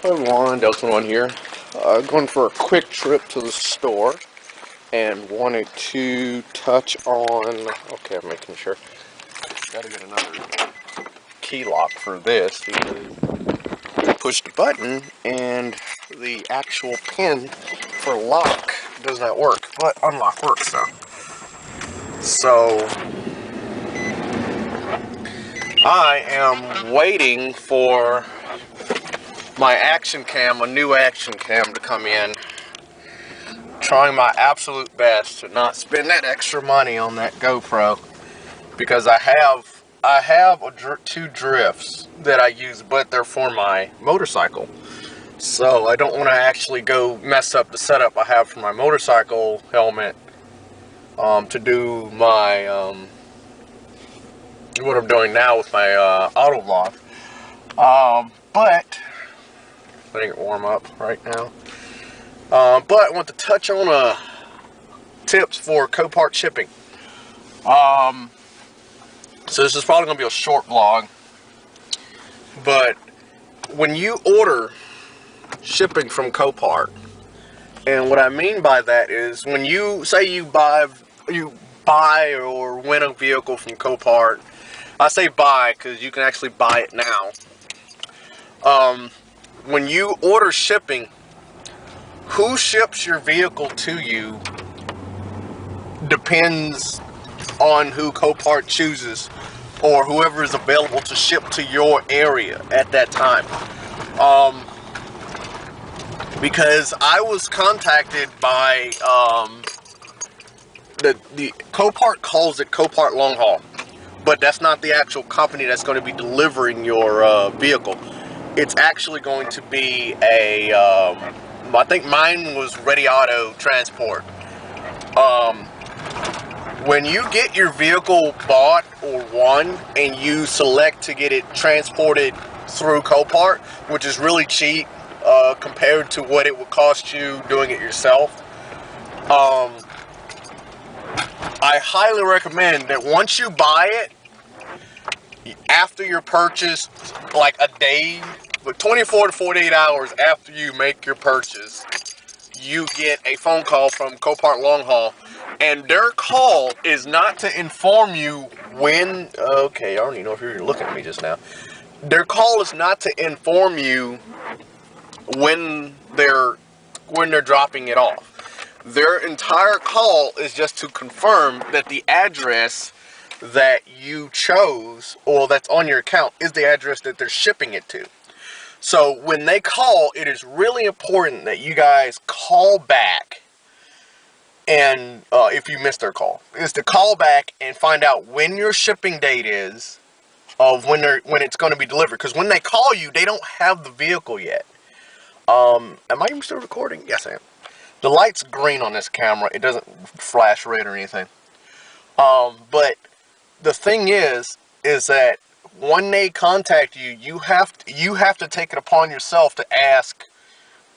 Hi everyone, Delta1 here. Going for a quick trip to the store and wanted to touch on, okay, I'm making sure, gotta get another key lock for this because push the button and the actual pin for lock does not work, but unlock works though. So I am waiting for my action cam, a new action cam to come in. Trying my absolute best to not spend that extra money on that GoPro because I have two drifts that I use, but they're for my motorcycle. So I don't want to actually go mess up the setup I have for my motorcycle helmet to do my what I'm doing now with my auto vlog. But letting it warm up right now. But I want to touch on tips for Copart shipping. So this is probably going to be a short vlog, but when you order shipping from Copart, and what I mean by that is when you say you buy or win a vehicle from Copart, I say buy because you can actually buy it now. When you order shipping, who ships your vehicle to you depends on who Copart chooses or whoever is available to ship to your area at that time. Because I was contacted by the Copart calls it Copart Long Haul, but that's not the actual company that's going to be delivering your vehicle. It's actually going to be a I think mine was Ready Auto Transport. When you get your vehicle bought or won and you select to get it transported through Copart, which is really cheap compared to what it would cost you doing it yourself, I highly recommend that once you buy it, after your purchase, like a day, but 24 to 48 hours after you make your purchase, you get a phone call from Copart Long Haul, and their call is not to inform you when, okay, I don't even know if you're looking at me just now. Their call is not to inform you when they're dropping it off. Their entire call is just to confirm that the address that you chose or that's on your account is the address that they're shipping it to. So when they call, it is really important that you guys call back, and if you missed their call, is to call back and find out when your shipping date is of when it's going to be delivered. Because when they call you, they don't have the vehicle yet. Am I even still recording? Yes, I am. The light's green on this camera. It doesn't flash red or anything. But the thing is that when they contact you, you have to take it upon yourself to ask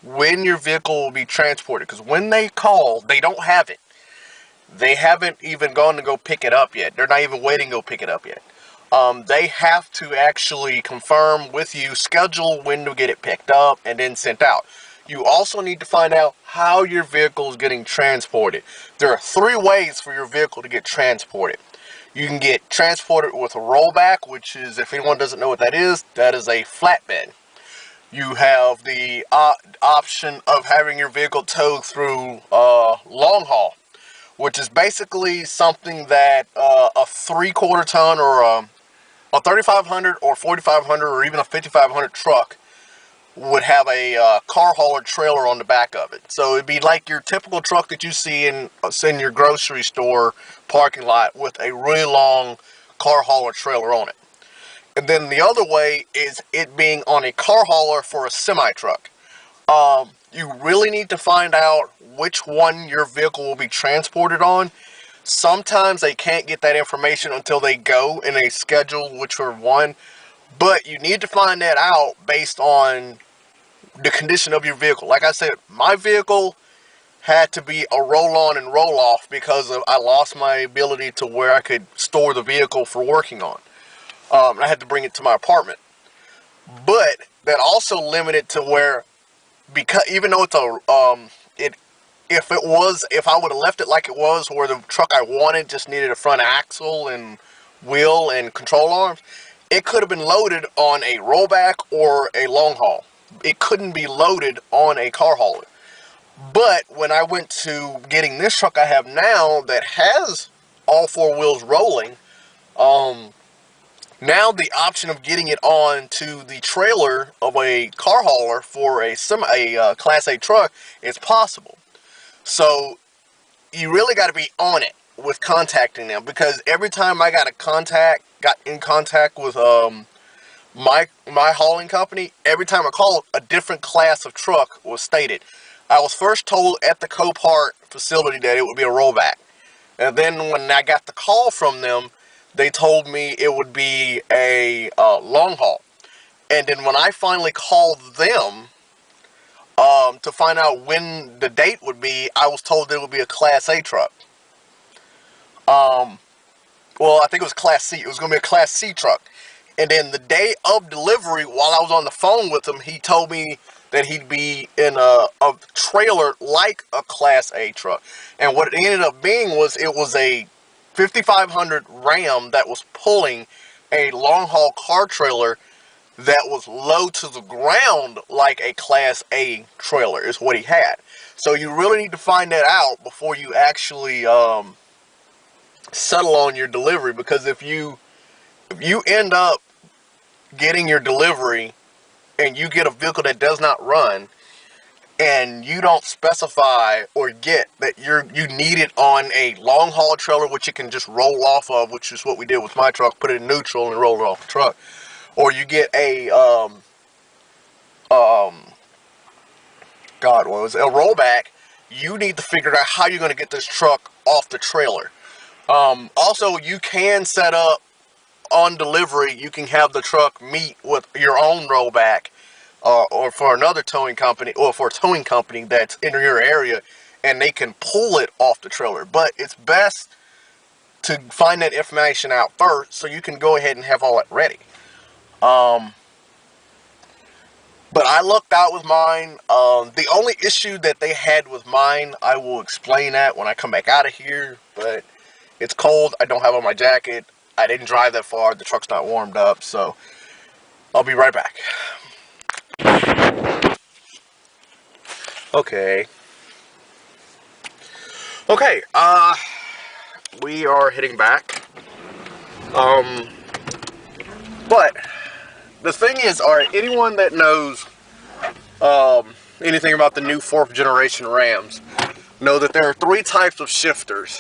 when your vehicle will be transported. Because when they call, they don't have it. They haven't even gone to go pick it up yet. They're not even waiting to go pick it up yet. They have to actually confirm with you, schedule when to get it picked up and then sent out. You also need to find out how your vehicle is getting transported. There are 3 ways for your vehicle to get transported. You can get transported with a rollback, which is, if anyone doesn't know what that is a flatbed. You have the option of having your vehicle towed through long haul, which is basically something that a 3/4 ton or a 3500 or 4500 or even a 5500 truck would have a car hauler trailer on the back of it. So it'd be like your typical truck that you see in your grocery store parking lot with a really long car hauler trailer on it. And then the other way is it being on a car hauler for a semi truck. You really need to find out which one your vehicle will be transported on. Sometimes they can't get that information until they go and they schedule whichever one. But you need to find that out based on the condition of your vehicle. Like I said, my vehicle had to be a roll-on and roll-off because I lost my ability to where I could store the vehicle for working on. I had to bring it to my apartment. But that also limited to where, because even though it's a if I would have left it like it was, where the truck I wanted just needed a front axle and wheel and control arms, it could have been loaded on a rollback or a long haul. It couldn't be loaded on a car hauler. But when I went to getting this truck I have now that has all four wheels rolling, now the option of getting it on to the trailer of a car hauler for a Class A truck is possible. So you really got to be on it with contacting them, because every time I got in contact with my hauling company, every time I called, a different class of truck was stated. I was first told at the Copart facility that it would be a rollback, and then when I got the call from them, they told me it would be a long haul. And then when I finally called them to find out when the date would be, I was told it would be a Class A truck. Well, I think it was Class C. It was going to be a Class C truck. And then the day of delivery, while I was on the phone with him, he told me that he'd be in a trailer like a Class A truck. And what it ended up being was, it was a 5500 Ram that was pulling a long haul car trailer that was low to the ground like a Class A trailer is what he had. So you really need to find that out before you actually settle on your delivery, because if you end up getting your delivery and you get a vehicle that does not run, and you don't specify or get that you need it on a long haul trailer, which you can just roll off of, which is what we did with my truck, put it in neutral and roll it off the truck, or you get a a rollback, you need to figure out how you're going to get this truck off the trailer. Also, you can set up on delivery, you can have the truck meet with your own rollback, or for another towing company, or for a towing company that's in your area, and they can pull it off the trailer. But it's best to find that information out first, so you can go ahead and have all that ready. But I lucked out with mine. The only issue that they had with mine, I will explain that when I come back out of here. But it's cold. I don't have on my jacket. I didn't drive that far. The truck's not warmed up. So I'll be right back. Okay. Okay. We are heading back. But the thing is, alright, anyone that knows anything about the new 4th generation Rams know that there are 3 types of shifters.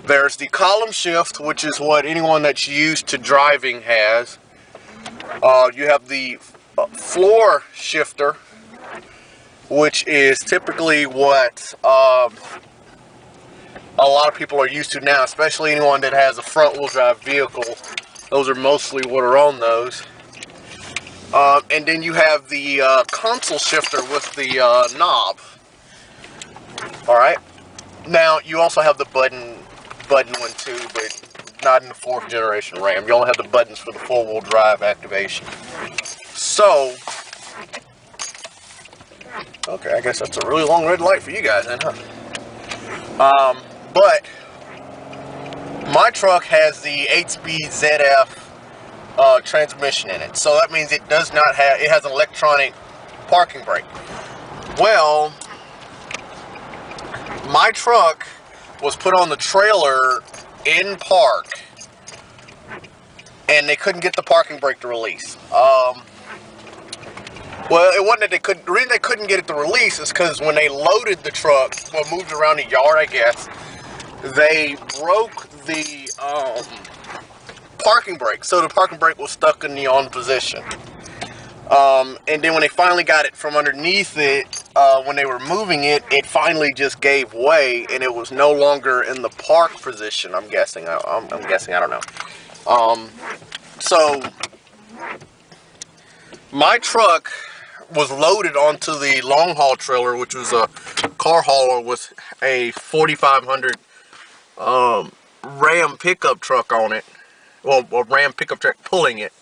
There's the column shift, which is what anyone that's used to driving has. You have the floor shifter, which is typically what a lot of people are used to now, especially anyone that has a front-wheel drive vehicle. Those are mostly what are on those. And then you have the console shifter with the knob. Alright. Now, you also have the button one too, but not in the 4th generation Ram. You only have the buttons for the 4-wheel drive activation. So, okay, I guess that's a really long red light for you guys then, huh? But my truck has the 8-speed ZF transmission in it, so that means it does not have, it has an electronic parking brake. Well, my truck was put on the trailer in park, and they couldn't get the parking brake to release. Well, it wasn't that they couldn't. The reason they couldn't get it to release is because when they loaded the truck, well, moved around the yard, I guess, they broke the parking brake, so the parking brake was stuck in the on position. And then when they finally got it from underneath it, when they were moving it, it finally just gave way, and it was no longer in the park position. I'm guessing. I'm guessing. I don't know. So my truck was loaded onto the long haul trailer, which was a car hauler with a 4500 Ram pickup truck on it. Well, a Ram pickup truck pulling it.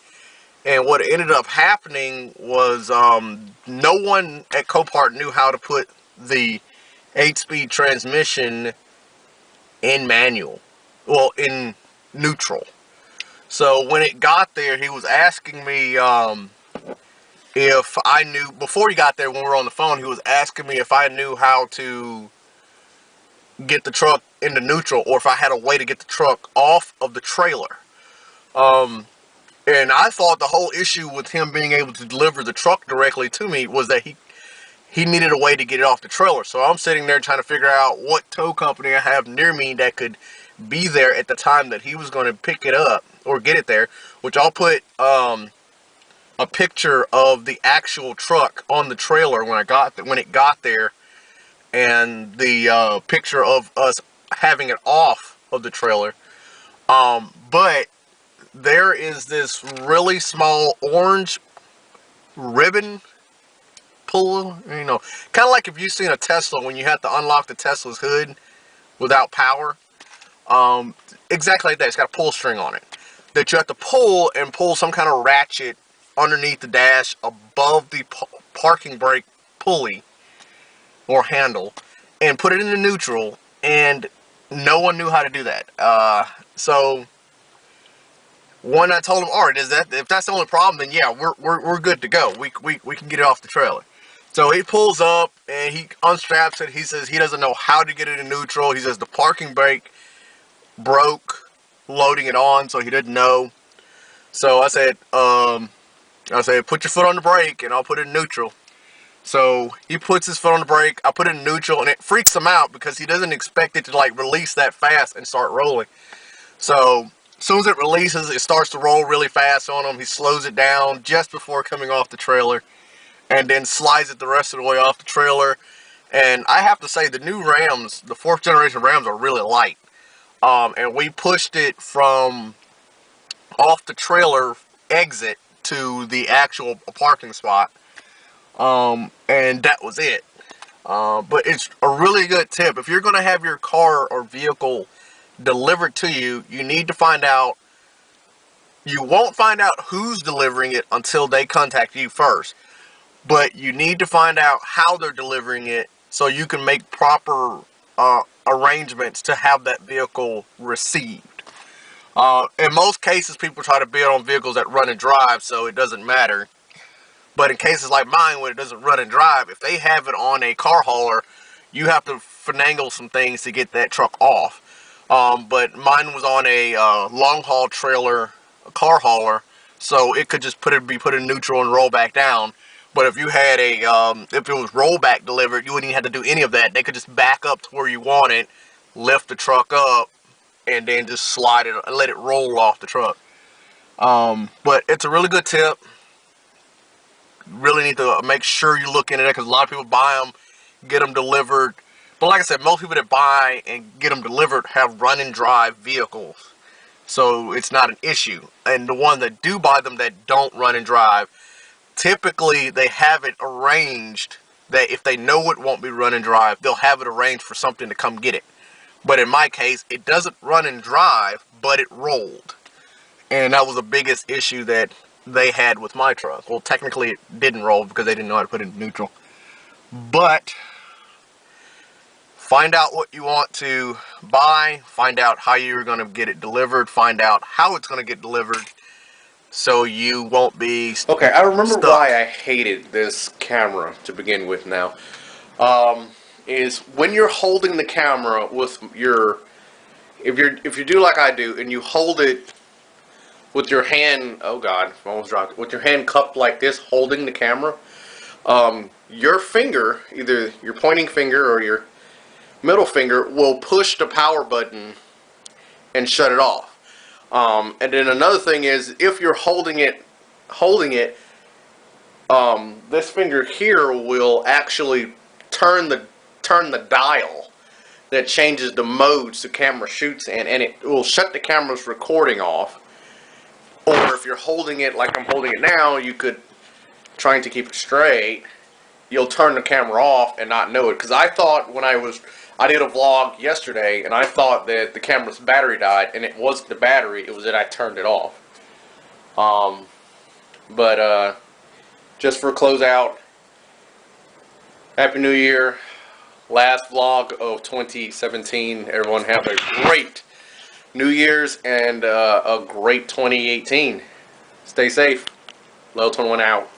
And what ended up happening was no one at Copart knew how to put the 8-speed transmission in manual. Well, in neutral. So when it got there, he was asking me if I knew, before he got there when we were on the phone, he was asking me if I knew how to get the truck into neutral, or if I had a way to get the truck off of the trailer. And I thought the whole issue with him being able to deliver the truck directly to me was that he needed a way to get it off the trailer. So I'm sitting there trying to figure out what tow company I have near me that could be there at the time that he was going to pick it up or get it there, which I'll put a picture of the actual truck on the trailer when it got there, and the picture of us having it off of the trailer. But there is this really small orange ribbon pull, kind of like if you've seen a Tesla when you have to unlock the Tesla's hood without power. Exactly like that. It's got a pull string on it that you have to pull, and pull some kind of ratchet underneath the dash above the parking brake pulley or handle, and put it into neutral, and no one knew how to do that. So one, I told him, all right, if that's the only problem, then yeah, we're good to go. We can get it off the trailer. So he pulls up and he unstraps it. He says he doesn't know how to get it in neutral. He says the parking brake broke loading it on, so he didn't know. So I said, put your foot on the brake and I'll put it in neutral. So he puts his foot on the brake, I put it in neutral, and it freaks him out because he doesn't expect it to like release that fast and start rolling. So as soon as it releases, it starts to roll really fast on him. He slows it down just before coming off the trailer, and then slides it the rest of the way off the trailer. And I have to say, the new Rams, the 4th generation Rams, are really light. And we pushed it from off the trailer exit to the actual parking spot. And that was it. But it's a really good tip. If you're going to have your car or vehicle delivered to you, you need to find out. You won't find out who's delivering it until they contact you first. But you need to find out how they're delivering it so you can make proper arrangements to have that vehicle received. In most cases, people try to bid on vehicles that run and drive, so it doesn't matter. But in cases like mine, where it doesn't run and drive, if they have it on a car hauler, you have to finagle some things to get that truck off. But mine was on a long haul trailer, a car hauler, so it could just be put in neutral and roll back down. But if you had if it was rollback delivered, you wouldn't even have to do any of that. They could just back up to where you want it, lift the truck up, and then just slide it, let it roll off the truck. But it's a really good tip. Really need to make sure you look into that, because a lot of people buy them, get them delivered. But like I said, most people that buy and get them delivered have run and drive vehicles, so it's not an issue. And the one that do buy them that don't run and drive, typically they have it arranged that if they know it won't be run and drive, they'll have it arranged for something to come get it. But in my case, it doesn't run and drive, but it rolled. And that was the biggest issue that they had with my truck. Well, technically it didn't roll because they didn't know how to put it in neutral. But find out what you want to buy, find out how you're going to get it delivered, find out how it's going to get delivered, so you won't be Okay, I remember stuck. why I hated this camera to begin with now. Is when you're holding the camera with your, if you do like I do and you hold it with your hand, oh god, I almost dropped it, with your hand cupped like this holding the camera, your finger, either your pointing finger or your middle finger, will push the power button and shut it off. And then another thing is, if you're holding it, this finger here will actually turn the dial that changes the modes the camera shoots in, and it will shut the camera's recording off. Or if you're holding it like I'm holding it now, you could, trying to keep it straight, you'll turn the camera off and not know it. Because I thought when I did a vlog yesterday, and I thought that the camera's battery died, and it wasn't the battery, it was that I turned it off. But just for closeout, Happy New Year. Last vlog of 2017. Everyone have a great New Year's and a great 2018. Stay safe. Level 21 out.